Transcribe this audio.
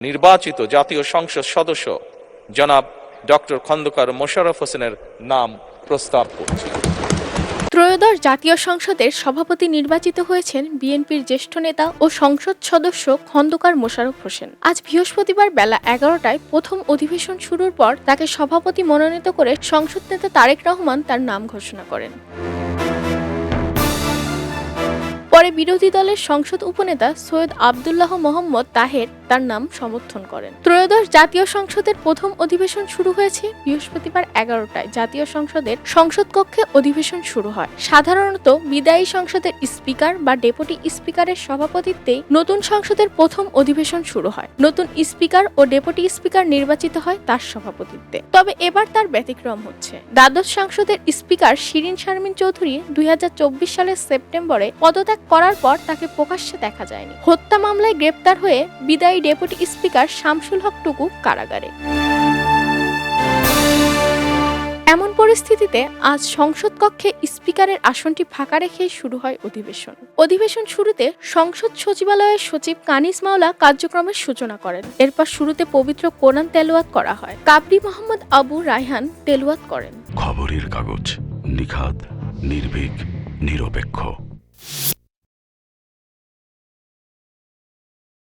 নির্বাচিত জাতীয় সংসদ সদস্য জনাব ডক্টর খন্দকার মোশাররফ হোসেনের নাম প্রস্তাব করছি। ত্রয়োদশ জাতীয় সংসদের সভাপতি নির্বাচিত হয়েছেন বিএনপির জ্যেষ্ঠ নেতা ও সংসদ সদস্য খন্দকার মোশাররফ হোসেন। আজ বৃহস্পতিবার বেলা 11টায় প্রথম অধিবেশন শুরুর পর তাকে সভাপতি মনোনীত করে সংসদ নেতা তারেক রহমান তার নাম ঘোষণা করেন। পরে বিরোধী দলের সংসদ উপনেতা সৈয়দ আব্দুল্লাহ মোহাম্মদ তাহের তার নাম সমর্থন করেন। ত্রয়োদশ জাতীয় সংসদের প্রথম অধিবেশন শুরু হয়েছে বৃহস্পতিবার 11টায়। জাতীয় সংসদের সংসদ কক্ষে অধিবেশন শুরু হয়। সাধারণত বিদায়ী সংসদের স্পিকার বা ডেপুটি স্পিকারের সভাপতিত্বে নতুন সংসদের প্রথম অধিবেশন শুরু হয়। নতুন স্পিকার ও ডেপুটি স্পিকার নির্বাচিত হয় তার সভাপতিত্বে। তবে এবার তার ব্যতিক্রম হচ্ছে। দ্বাদশ সংসদের স্পিকার শিরিন শারমিন চৌধুরী 2024 সালের সেপ্টেম্বরে পদত্যাগ করার পর তাকে প্রকাশ্যে দেখা যায়নি। হত্যা মামলায় গ্রেপ্তার হয়ে বিদায়ী ডেপুটি স্পিকার শামসুল হক টুকু কারাগারে। এমন পরিস্থিতিতে আজ সংসদ কক্ষে স্পিকারের আসনটি ফাঁকা রেখেই শুরু হয় অধিবেশন। অধিবেশন শুরুতে সংসদ সচিবালয়ের সচিব কানিজ মাওলা কার্যক্রমের সূচনা করেন। এরপর শুরুতে পবিত্র কোরআন তেলাওয়াত করা হয়। কাবরি মোহাম্মদ আবু রায়হান তেলাওয়াত করেন। খবরের কাগজ, নিখাত, নির্ভীক, নিরপেক্ষ।